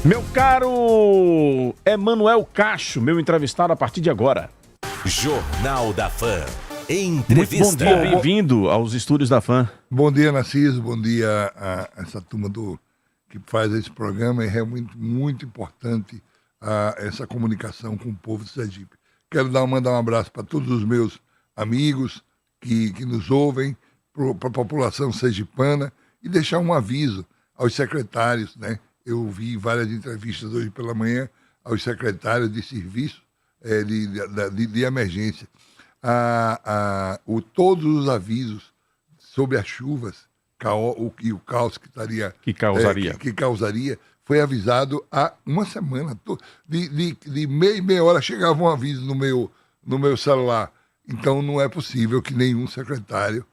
Meu caro Emanuel Cacho, meu entrevistado a partir de agora. Jornal da Fã. Entrevista. Muito bom dia, bem-vindo aos estúdios da Fã. Bom dia, Narciso, bom dia a essa turma que faz esse programa. É realmente muito importante essa comunicação com o povo de Sergipe. Quero mandar um abraço para todos os meus amigos que nos ouvem, para a população sergipana, e deixar um aviso aos secretários, né? Eu vi várias entrevistas hoje pela manhã aos secretários de serviço de emergência. Todos os avisos sobre as chuvas e o caos que causaria foi avisado há uma semana. De meia hora chegava um aviso no meu celular. Então não é possível que nenhum secretário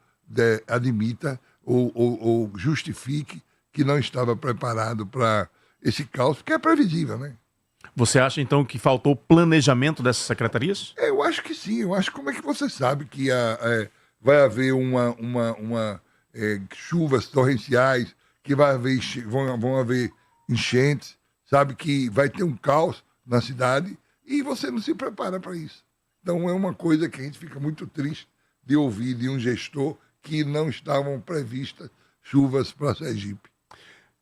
admita ou justifique que não estava preparado para esse caos, que é previsível, né? Você acha, então, que faltou planejamento dessas secretarias? Eu acho que sim. Eu acho como é que você sabe que vai haver chuvas torrenciais, que vão haver enchentes, sabe que vai ter um caos na cidade e você não se prepara para isso. Então é uma coisa que a gente fica muito triste de ouvir de um gestor que não estavam previstas chuvas para Sergipe.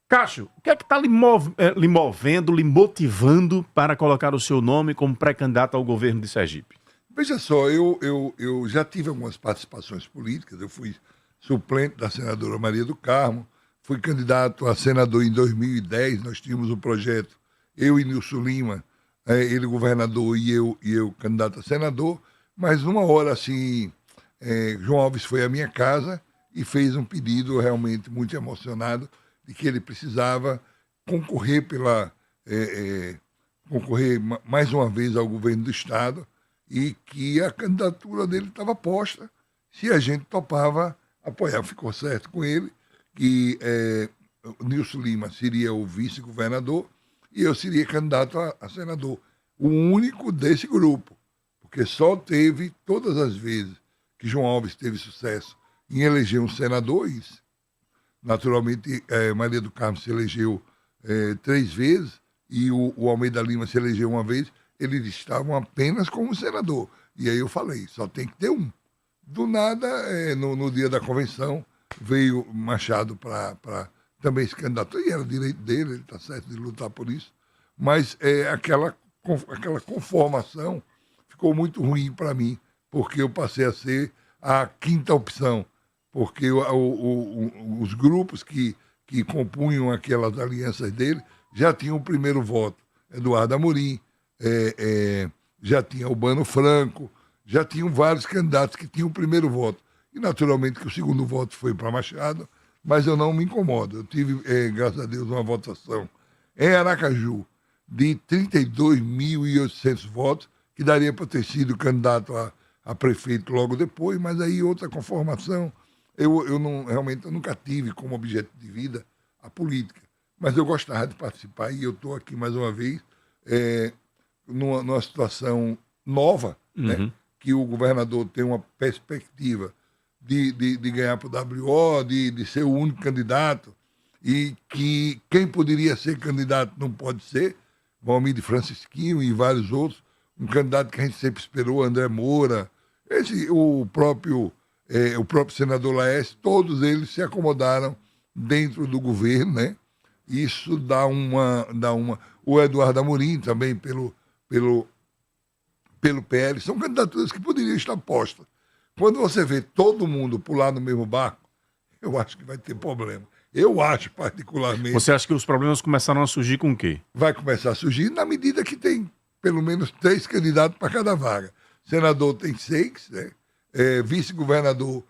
Cacho, o que é que está lhe movendo, lhe motivando para colocar o seu nome como pré-candidato ao governo de Sergipe? Veja só, eu já tive algumas participações políticas. Eu fui suplente da senadora Maria do Carmo, fui candidato a senador em 2010. Nós tínhamos um projeto, eu e Nilson Lima, ele governador e eu candidato a senador. Mas numa hora assim, João Alves foi à minha casa e fez um pedido realmente muito emocionado de que ele precisava concorrer mais uma vez ao governo do Estado e que a candidatura dele estava posta se a gente topava apoiar. Ficou certo com ele que o Nilson Lima seria o vice-governador e eu seria candidato a senador, o único desse grupo, porque só teve, todas as vezes que João Alves teve sucesso em eleger um senador, naturalmente, Maria do Carmo se elegeu 3 vezes e o Almeida Lima se elegeu uma vez, eles estavam apenas como senador. E aí eu falei, só tem que ter um. Do nada, no dia da convenção, veio Machado para também se candidatar, e era direito dele, ele está certo de lutar por isso, mas aquela conformação ficou muito ruim para mim, porque eu passei a ser a quinta opção, porque os grupos que compunham aquelas alianças dele já tinham o primeiro voto. Eduardo Amorim, já tinha Albano Franco, já tinham vários candidatos que tinham o primeiro voto. E, naturalmente, que o segundo voto foi para Machado, mas eu não me incomodo. Eu tive, graças a Deus, uma votação em Aracaju de 32.800 votos, que daria para ter sido candidato a prefeito logo depois, mas aí outra conformação. Eu nunca tive como objeto de vida a política, mas eu gostava de participar e eu estou aqui mais uma vez numa situação nova, né? Que o governador tem uma perspectiva de ganhar para o WO, de ser o único candidato, e que quem poderia ser candidato não pode ser, Valmir de Francisquinho e vários outros, um candidato que a gente sempre esperou, André Moura, o próprio senador Laércio, todos eles se acomodaram dentro do governo, né? Isso dá uma... O Eduardo Amorim também pelo PL, são candidaturas que poderiam estar postas. Quando você vê todo mundo pular no mesmo barco, eu acho que vai ter problema. Eu acho, particularmente... Você acha que os problemas começaram a surgir com o quê? Vai começar a surgir na medida que tem pelo menos 3 candidatos para cada vaga. Senador tem 6, né? Vice-governador,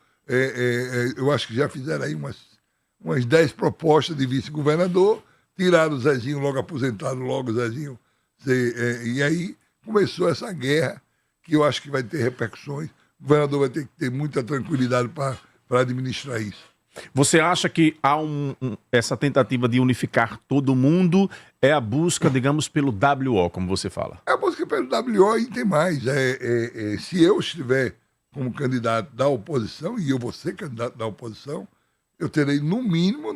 eu acho que já fizeram aí umas 10 propostas de vice-governador, tiraram o Zezinho, logo aposentado, logo o Zezinho. E aí começou essa guerra, que eu acho que vai ter repercussões. O governador vai ter que ter muita tranquilidade para administrar isso. Você acha que há essa tentativa de unificar todo mundo é a busca, digamos, pelo WO, como você fala? É a busca pelo WO e tem mais. Se eu estiver como candidato da oposição, e eu vou ser candidato da oposição, eu terei no mínimo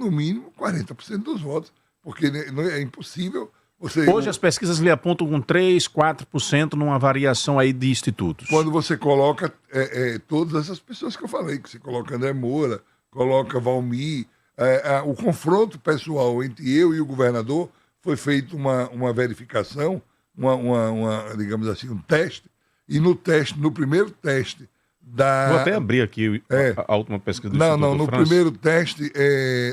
40% dos votos, porque é impossível Hoje as pesquisas lhe apontam com 3%, 4% numa variação aí de institutos. Quando você coloca todas essas pessoas que eu falei, que você coloca André Moura, coloca Valmir, o confronto pessoal entre eu e o governador foi feito uma verificação, digamos assim, um teste, e no primeiro teste Vou até abrir aqui a última pesquisa do Instituto no França. primeiro teste,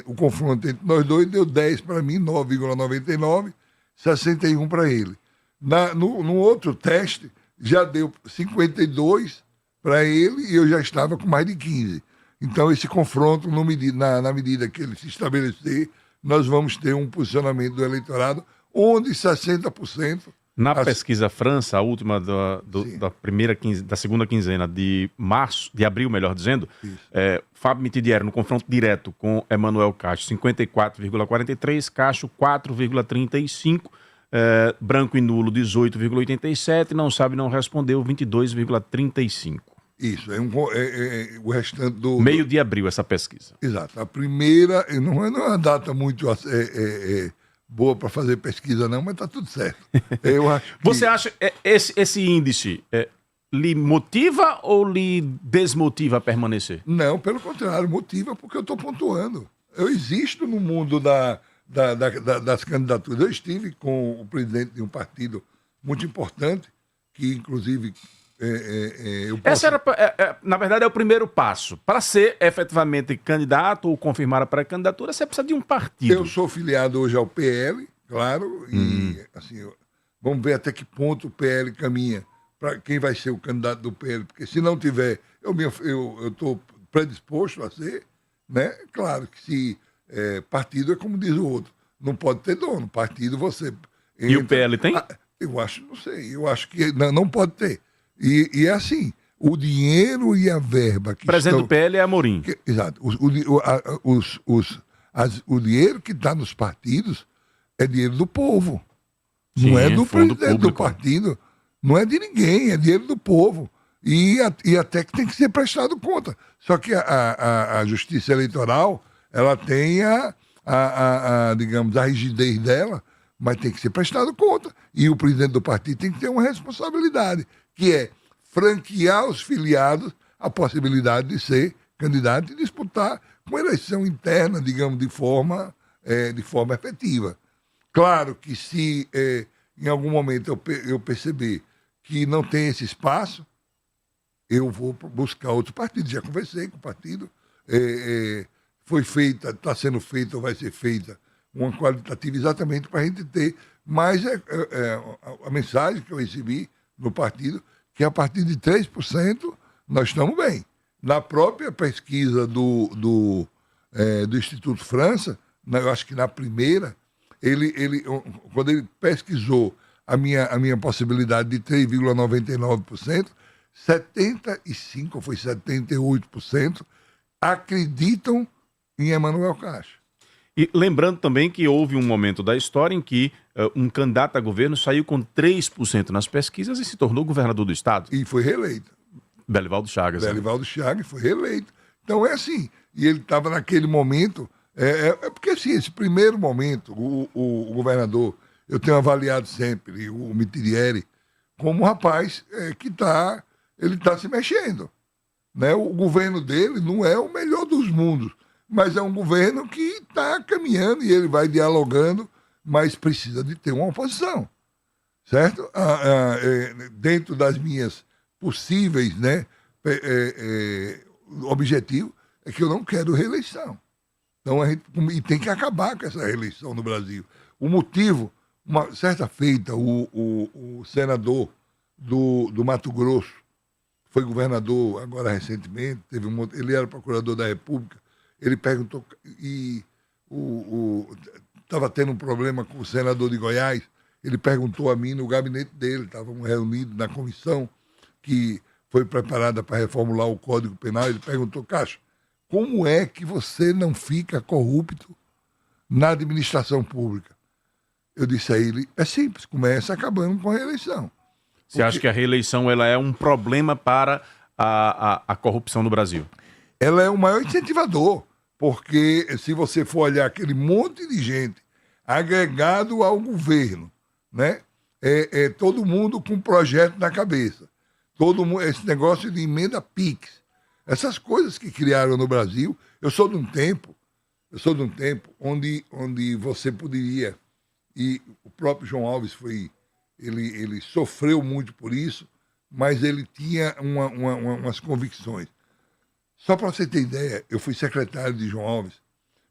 o confronto entre nós dois deu 10 para mim, 9,99, 61 para ele. No outro teste, já deu 52 para ele e eu já estava com mais de 15. Então, esse confronto, na medida que ele se estabelecer, nós vamos ter um posicionamento do eleitorado onde 60%... Na pesquisa França, a última da segunda quinzena de abril, melhor dizendo, Fábio Mitidieri no confronto direto com Emanuel Cacho, 54,43, Cacho 4,35, branco e nulo 18,87, não sabe, não respondeu 22,35. Isso, o restante do... Meio de abril essa pesquisa. Exato, a primeira, não é uma data muito... boa para fazer pesquisa não, mas tá tudo certo. Eu acho que... Você acha esse índice lhe motiva ou lhe desmotiva a permanecer? Não, pelo contrário, motiva porque eu estou pontuando. Eu existo no mundo das candidaturas. Eu estive com o presidente de um partido muito importante, que inclusive eu posso... Na verdade, é o primeiro passo. Para ser efetivamente candidato ou confirmar a pré-candidatura, você precisa de um partido. Eu sou filiado hoje ao PL, claro, e assim, vamos ver até que ponto o PL caminha para quem vai ser o candidato do PL, porque se não tiver, eu estou predisposto a ser, né? Claro que se partido é como diz o outro, não pode ter dono, partido você... Entra, e o PL tem? Eu acho, não sei, eu acho que não pode ter. E é assim, o dinheiro e a verba que presidente do PL é Amorim. Exato. O dinheiro que está nos partidos é dinheiro do povo. Sim, não é do presidente público. do partido. Não é de ninguém, é dinheiro do povo. E até que tem que ser prestado conta. Só que a Justiça Eleitoral, ela tem digamos, a rigidez dela, mas tem que ser prestado conta. E o presidente do partido tem que ter uma responsabilidade, que é franquear aos filiados a possibilidade de ser candidato e disputar uma eleição interna, digamos, de forma efetiva. Claro que se em algum momento eu perceber que não tem esse espaço, eu vou buscar outro partido. Já conversei com o partido, foi feita, está sendo feita ou vai ser feita uma qualitativa exatamente para a gente ter mais a mensagem que eu recebi no partido, que a partir de 3% nós estamos bem. Na própria pesquisa do Instituto França, eu acho que na primeira, quando ele pesquisou a minha possibilidade de 3,99%, 75% ou foi 78% acreditam em Emanuel Cacho. E lembrando também que houve um momento da história em que um candidato a governo saiu com 3% nas pesquisas e se tornou governador do estado. E foi reeleito. Belivaldo Chagas. Belivaldo Chagas foi reeleito. Então é assim. E ele estava naquele momento... porque assim, esse primeiro momento, o governador, eu tenho avaliado sempre o Mitidieri como um rapaz que ele está se mexendo. Né? O governo dele não é o melhor dos mundos, mas é um governo que está caminhando e ele vai dialogando, mas precisa de ter uma oposição, certo? Dentro das minhas possíveis, né, objetivo é que eu não quero reeleição. Então e tem que acabar com essa reeleição no Brasil. O motivo, uma certa feita, o senador do Mato Grosso, foi governador agora recentemente, ele era procurador da República, ele perguntou, e estava tendo um problema com o senador de Goiás, ele perguntou a mim no gabinete dele, estávamos reunidos na comissão que foi preparada para reformular o Código Penal, ele perguntou, Cacho, como é que você não fica corrupto na administração pública? Eu disse a ele, é simples, começa acabando com a reeleição. Você acha que a reeleição ela é um problema para a corrupção no Brasil? Ela é o maior incentivador, porque se você for olhar aquele monte de gente agregado ao governo, né? Todo mundo com um projeto na cabeça. Todo mundo, esse negócio de emenda PIX. Essas coisas que criaram no Brasil. Eu sou de um tempo onde você poderia, e o próprio João Alves ele sofreu muito por isso, mas ele tinha umas convicções. Só para você ter ideia, eu fui secretário de João Alves.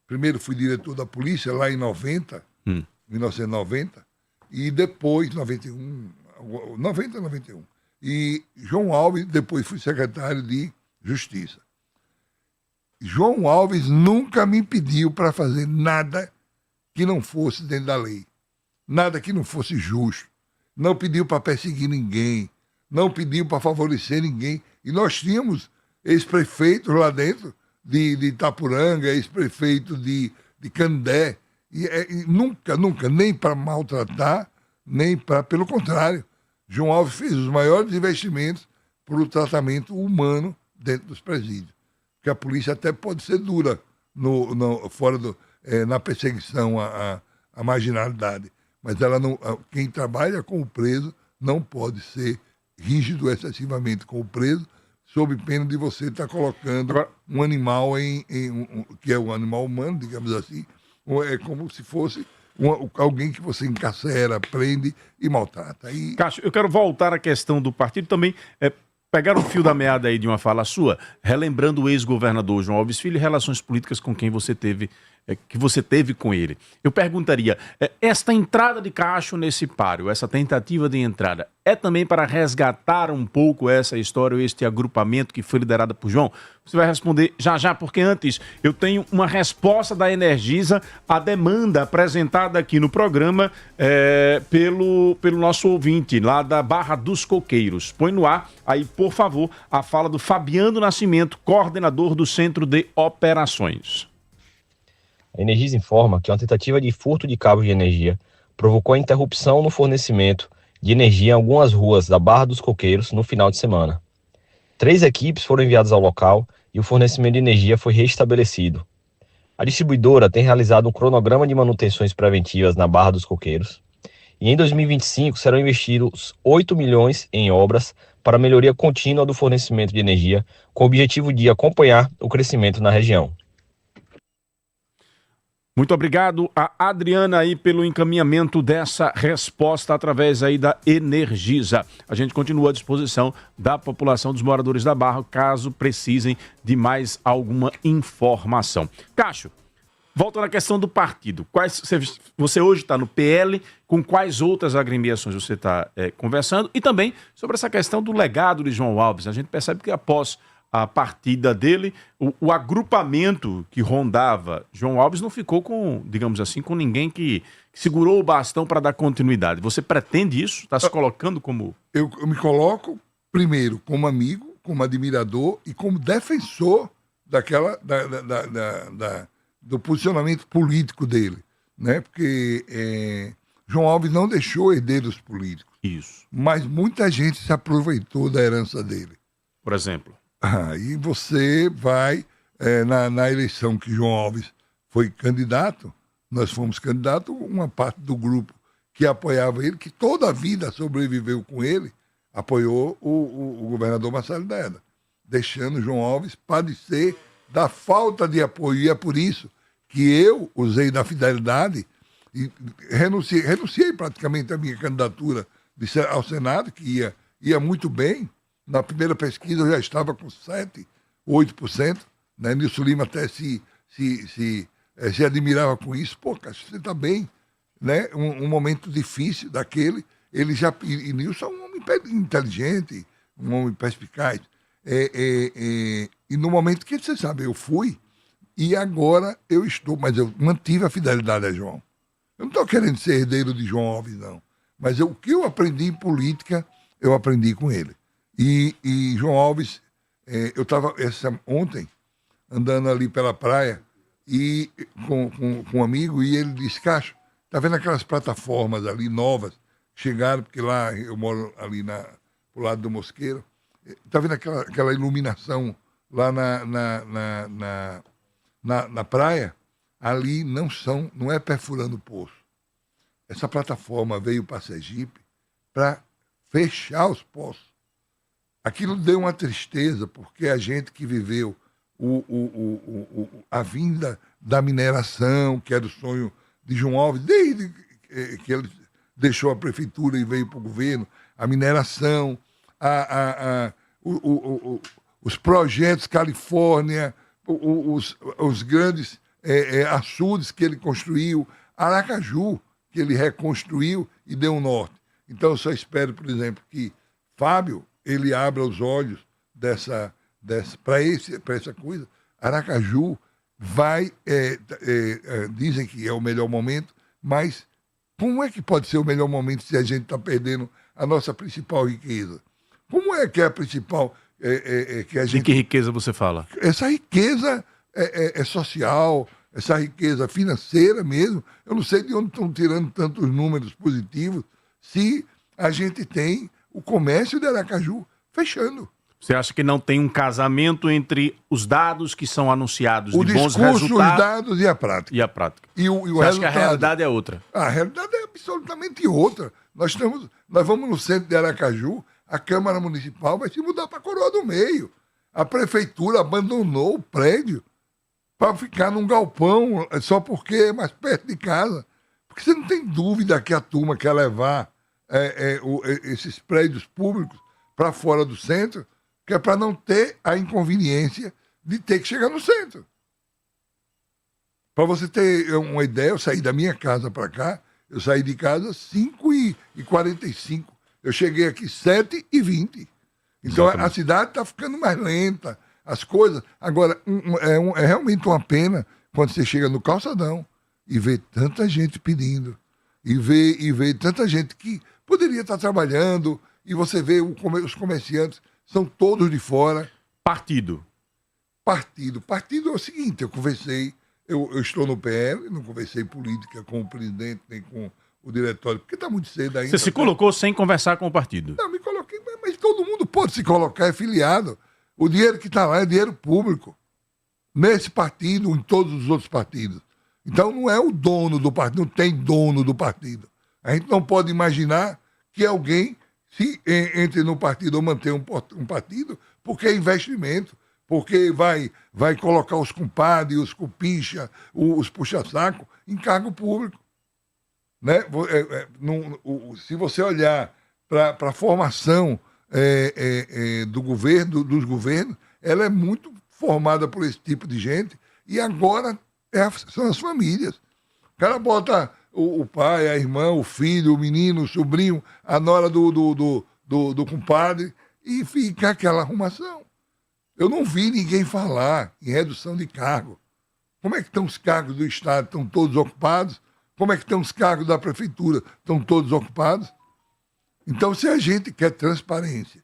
Primeiro fui diretor da polícia lá em 1990, e depois, 91. E João Alves, depois fui secretário de Justiça. João Alves nunca me pediu para fazer nada que não fosse dentro da lei. Nada que não fosse justo. Não pediu para perseguir ninguém. Não pediu para favorecer ninguém. E nós tínhamos ex-prefeitos lá dentro, de Itapuranga, ex-prefeito de Candé. E nunca, nem para maltratar, nem para... Pelo contrário, João Alves fez os maiores investimentos para o tratamento humano dentro dos presídios. Porque a polícia até pode ser dura na perseguição à marginalidade. Mas ela não, quem trabalha com o preso não pode ser rígido excessivamente com o preso, sob pena de você estar colocando um animal que é um animal humano, digamos assim, é como se fosse alguém que você encarcera, prende e maltrata. Cássio, eu quero voltar à questão do partido também. Pegar um fio da meada aí de uma fala sua, relembrando o ex-governador João Alves Filho e relações políticas com quem você teve, que você teve com ele. Eu perguntaria, esta entrada de Cássio nesse páreo, essa tentativa de entrada, é também para resgatar um pouco essa história, este agrupamento que foi liderado por João? Você vai responder já, porque antes eu tenho uma resposta da Energisa à demanda apresentada aqui no programa pelo nosso ouvinte lá da Barra dos Coqueiros. Põe no ar aí, por favor, a fala do Fabiano Nascimento, coordenador do Centro de Operações. A Energisa informa que uma tentativa de furto de cabos de energia provocou a interrupção no fornecimento de energia em algumas ruas da Barra dos Coqueiros no final de semana. 3 equipes foram enviadas ao local e o fornecimento de energia foi restabelecido. A distribuidora tem realizado um cronograma de manutenções preventivas na Barra dos Coqueiros e em 2025 serão investidos 8 milhões em obras para melhoria contínua do fornecimento de energia, com o objetivo de acompanhar o crescimento na região. Muito obrigado a Adriana aí pelo encaminhamento dessa resposta através aí da Energisa. A gente continua à disposição da população dos moradores da Barra, caso precisem de mais alguma informação. Cássio, volta na questão do partido. Você hoje está no PL, com quais outras agremiações você está conversando? E também sobre essa questão do legado de João Alves. A gente percebe que após a partida dele, o agrupamento que rondava João Alves não ficou com, digamos assim, com ninguém que segurou o bastão para dar continuidade. Você pretende isso? Está se colocando como... Eu me coloco, primeiro, como amigo, como admirador e como defensor do posicionamento político dele, né? Porque João Alves não deixou herdeiros políticos. Isso. Mas muita gente se aproveitou da herança dele. Por exemplo? E você vai, na eleição que João Alves foi candidato, nós fomos candidatos, uma parte do grupo que apoiava ele, que toda a vida sobreviveu com ele, apoiou o governador Marcelo Deda, deixando João Alves padecer da falta de apoio. E é por isso que eu usei da fidelidade e renunciei praticamente à minha candidatura ao Senado, que ia muito bem. Na primeira pesquisa eu já estava com 7%, 8%, né? Nilson Lima até se admirava com isso. Pô, Cássio, você está bem, né? Um momento difícil daquele, ele já... E Nilson é um homem inteligente, um homem perspicaz. E no momento que você sabe, eu fui, e agora eu estou, mas eu mantive a fidelidade a João. Eu não estou querendo ser herdeiro de João Alves, não. Mas o que eu aprendi em política, eu aprendi com ele. E João Alves, eu estava ontem andando ali pela praia e com um amigo, e ele disse: Cássio, tá vendo aquelas plataformas ali novas? Chegaram, porque lá eu moro ali pro lado do Mosqueiro. Tá vendo aquela iluminação lá na praia? Ali não é perfurando poço. essa plataforma veio para Sergipe para fechar os poços. Aquilo deu uma tristeza, porque a gente que viveu a vinda da mineração, que era o sonho de João Alves, desde que ele deixou a prefeitura e veio para o governo, a mineração, os projetos Califórnia, os grandes açudes que ele construiu, Aracaju, que ele reconstruiu e deu um norte. Então, eu só espero, por exemplo, que Fábio ele abra os olhos para essa coisa. Aracaju vai, dizem que é o melhor momento, mas como é que pode ser o melhor momento se a gente está perdendo a nossa principal riqueza? Como é que é a principal que a gente... De que riqueza você fala? Essa riqueza é social, essa riqueza financeira mesmo. Eu não sei de onde estão tirando tantos números positivos se a gente tem o comércio de Aracaju fechando. Você acha que não tem um casamento entre os dados que são anunciados de bons resultados? Os dados e a prática. E a prática. E o Você resultado, acha que a realidade é outra? A realidade é absolutamente outra. Nós vamos no centro de Aracaju, a Câmara Municipal vai se mudar para a Coroa do Meio. A prefeitura abandonou o prédio para ficar num galpão só porque é mais perto de casa. Porque você não tem dúvida que a turma quer levar esses prédios públicos para fora do centro, que é para não ter a inconveniência de ter que chegar no centro. Para você ter uma ideia, eu saí da minha casa para cá, eu saí de casa 5h45. Eu cheguei aqui 7h20. Então a cidade está ficando mais lenta, as coisas. Agora, é realmente uma pena quando você chega no calçadão e vê tanta gente pedindo, e vê tanta gente que poderia estar trabalhando, e você vê os comerciantes são todos de fora. Partido é o seguinte, eu estou no PL, não conversei política com o presidente nem com o diretório, porque está muito cedo ainda. Você se colocou sem conversar com o partido? Não, me coloquei, mas todo mundo pode se colocar, é filiado. O dinheiro que está lá é dinheiro público. Nesse partido, em todos os outros partidos. Então não é o dono do partido, não tem dono do partido. A gente não pode imaginar que alguém se entre no partido ou mantenha um partido porque é investimento, porque vai colocar os compadres, os cupincha, os puxa-saco em cargo público. Né? Se você olhar para a formação dos governos, ela é muito formada por esse tipo de gente, e agora são as famílias. O cara bota o pai, a irmã, o filho, o menino, o sobrinho, a nora do compadre, e fica aquela arrumação. Eu não vi ninguém falar em redução de cargo. Como é que estão os cargos do Estado? Estão todos ocupados? Como é que estão os cargos da prefeitura? Estão todos ocupados? Então, se a gente quer transparência,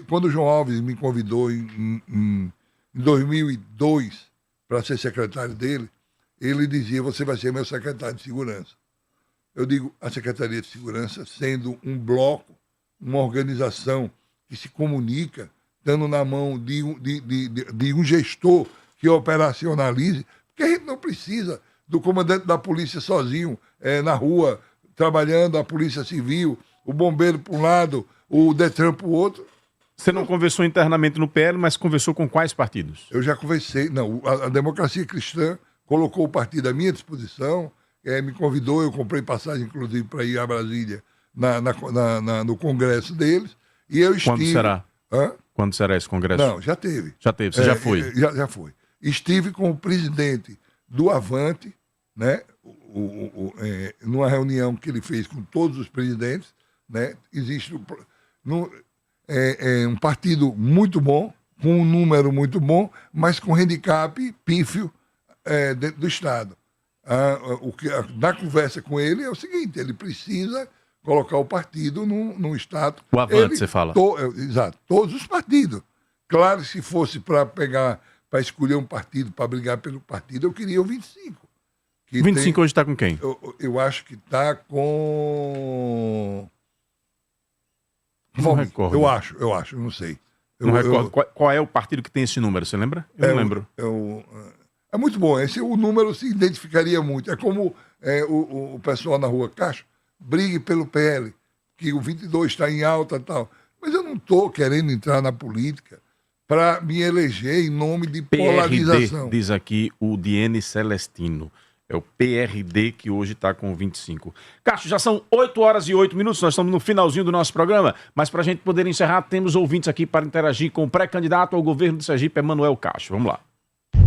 quando o João Alves me convidou em 2002 para ser secretário dele, ele dizia, você vai ser meu secretário de segurança. Eu digo, a Secretaria de Segurança, sendo um bloco, uma organização que se comunica, dando na mão de um gestor que operacionalize, porque a gente não precisa do comandante da polícia sozinho na rua, trabalhando, a polícia civil, o bombeiro para um lado, o Detran para o outro. Você não conversou internamente no PL, mas conversou com quais partidos? Eu já conversei. Não, a Democracia Cristã colocou o partido à minha disposição, me convidou, eu comprei passagem, inclusive, para ir a Brasília no congresso deles. E eu estive... Quando será? Hã? Quando será esse congresso? Não, já teve. Já teve, você já foi? Já foi. Estive com o presidente do Avante, né? Numa reunião que ele fez com todos os presidentes, né? Existe um partido muito bom, com um número muito bom, mas com handicap pífio dentro do Estado. Na conversa com ele é o seguinte, ele precisa colocar o partido num Estado... O Avante, você fala. Exato, todos os partidos. Claro, se fosse para escolher um partido, para brigar pelo partido, eu queria o 25. O 25 hoje está com quem? Eu acho que está com... Não recordo. Eu acho, não sei. Não recordo. Qual é o partido que tem esse número, você lembra? Eu não lembro. É muito bom. O número se identificaria muito. É como o pessoal na rua, Castro, brigue pelo PL, que o 22 está em alta e tal. Mas eu não estou querendo entrar na política para me eleger em nome de polarização. Diz aqui o Diene Celestino. É o PRD que hoje está com 25. Castro, já são 8 horas e 8 minutos, nós estamos no finalzinho do nosso programa, mas para a gente poder encerrar, temos ouvintes aqui para interagir com o pré-candidato ao governo de Sergipe, Emanuel Castro. Vamos lá.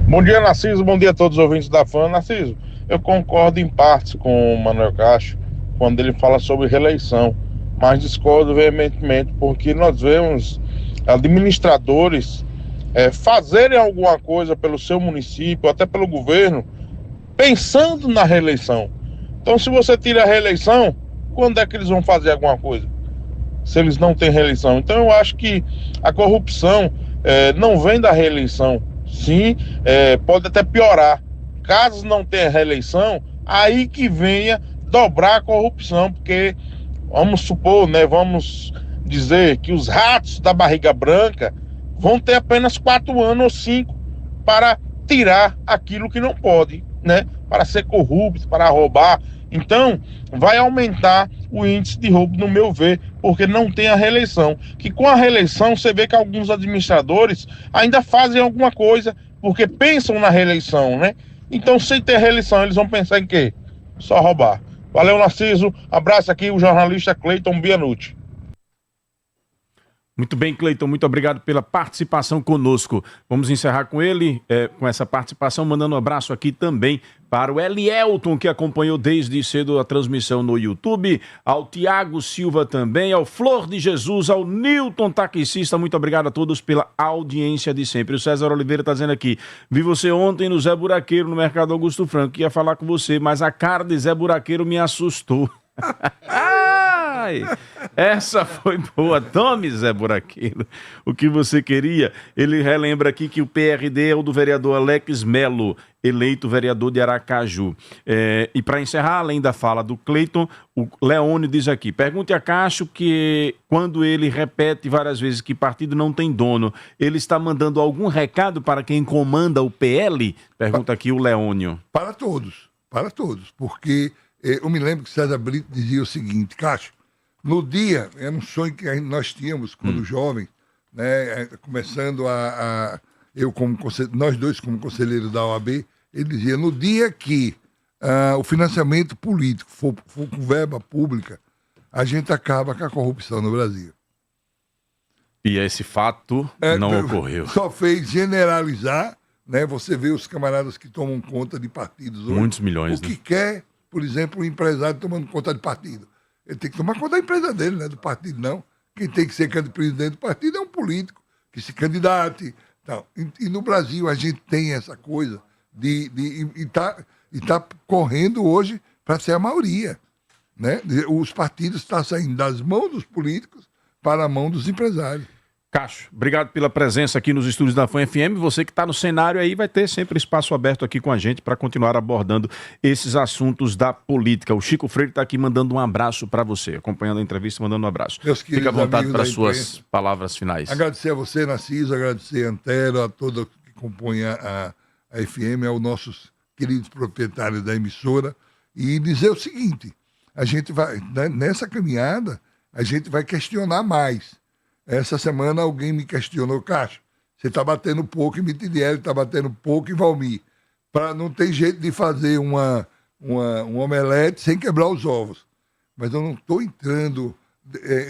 Bom dia, Narciso, bom dia a todos os ouvintes da FAN. Narciso, eu concordo em partes com o Emanuel Castro quando ele fala sobre reeleição, mas discordo veementemente porque nós vemos administradores fazerem alguma coisa pelo seu município, até pelo governo, pensando na reeleição. Então, se você tira a reeleição, quando é que eles vão fazer alguma coisa? Se eles não têm reeleição. Então, eu acho que a corrupção não vem da reeleição. Sim, pode até piorar. Caso não tenha reeleição, aí que venha dobrar a corrupção, porque vamos supor, vamos dizer que os ratos da barriga branca vão ter apenas 4 anos ou 5 para tirar aquilo que não pode, para ser corrupto, para roubar. Então, vai aumentar o índice de roubo, no meu ver, porque não tem a reeleição. Que com a reeleição, você vê que alguns administradores ainda fazem alguma coisa, porque pensam na reeleição, Então, sem ter reeleição, eles vão pensar em quê? Só roubar. Valeu, Narciso. Abraço aqui, o jornalista Cleiton Bianucci. Muito bem, Cleiton, muito obrigado pela participação conosco. Vamos encerrar com ele, com essa participação, mandando um abraço aqui também para o Elielton, que acompanhou desde cedo a transmissão no YouTube, ao Tiago Silva também, ao Flor de Jesus, ao Newton Taxista, muito obrigado a todos pela audiência de sempre. O César Oliveira está dizendo aqui, vi você ontem no Zé Buraqueiro, no Mercado Augusto Franco, ia falar com você, mas a cara de Zé Buraqueiro me assustou. Essa foi boa. Tome, Zé Buraqueiro, o que você queria. Ele relembra aqui que o PRD é o do vereador Alex Melo, eleito vereador de Aracaju. E para encerrar, além da fala do Cleiton, o Leônio diz aqui, pergunte a Castro que quando ele repete várias vezes que partido não tem dono, ele está mandando algum recado para quem comanda o PL? Pergunta aqui o Leônio. Para todos, porque eu me lembro que César Brito dizia o seguinte, Castro, no dia, era um sonho que nós tínhamos quando jovem, começando nós dois como conselheiros da OAB, ele dizia, no dia que o financiamento político for com verba pública, a gente acaba com a corrupção no Brasil. E esse fato não ocorreu. Só fez generalizar, você vê os camaradas que tomam conta de partidos hoje. Muitos milhões, O que quer, por exemplo, o empresário tomando conta de partido. Ele tem que tomar conta da empresa dele, do partido não. Quem tem que ser presidente do partido é um político que se candidate. Tal. E no Brasil a gente tem essa coisa e tá correndo hoje para ser a maioria. Os partidos estão saindo das mãos dos políticos para a mão dos empresários. Castro, obrigado pela presença aqui nos estúdios da FAN FM. Você que está no cenário aí vai ter sempre espaço aberto aqui com a gente para continuar abordando esses assuntos da política. O Chico Freire está aqui mandando um abraço para você, acompanhando a entrevista, mandando um abraço. Fica à vontade para suas palavras finais. Agradecer a você, Narciso, agradecer a Antero, a todos que compõem a FM, aos nossos queridos proprietários da emissora, e dizer o seguinte, a gente vai, nessa caminhada, a gente vai questionar mais. Essa semana alguém me questionou, Castro, você está batendo pouco em Mitidieri, está batendo pouco em Valmir. Não tem jeito de fazer um omelete sem quebrar os ovos. Mas eu não estou entrando,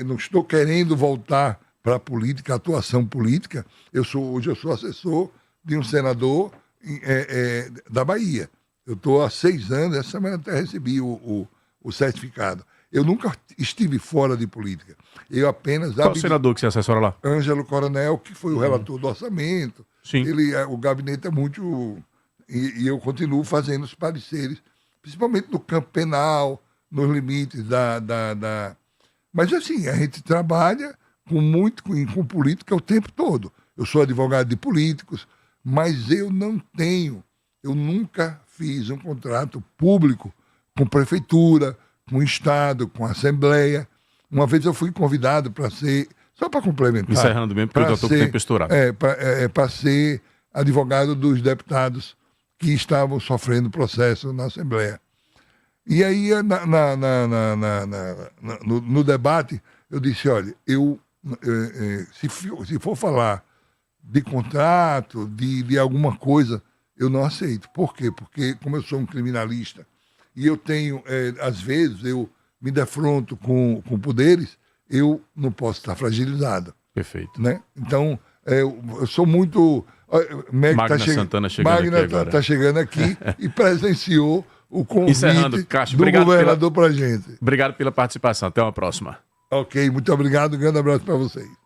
não estou querendo voltar para a política, a atuação política. Hoje eu sou assessor de um senador da Bahia. Eu estou há 6 anos, essa semana até recebi o certificado. Eu nunca estive fora de política. Eu apenas... Qual o senador que você assessora lá? Ângelo Coronel, que foi o relator do orçamento. Sim. O gabinete é muito... E eu continuo fazendo os pareceres, principalmente no campo penal, nos limites da... Mas assim, a gente trabalha com política o tempo todo. Eu sou advogado de políticos, mas eu nunca fiz um contrato público com prefeitura, com o Estado, com a Assembleia. Uma vez eu fui convidado para ser, só para complementar... Encerrando mesmo, porque eu já estou com o tempo estourado. Para ser advogado dos deputados que estavam sofrendo processo na Assembleia. E aí, no debate, eu disse, olha, se for falar de contrato, de alguma coisa, eu não aceito. Por quê? Porque, como eu sou um criminalista e eu tenho, às vezes, eu me defronto com poderes, eu não posso estar fragilizado. Perfeito. Né? Então, eu sou muito... Magna Santana chegando aqui agora. Magna está chegando aqui e presenciou o convite do governador para a gente. Obrigado pela participação. Até uma próxima. Ok, muito obrigado. Um grande abraço para vocês.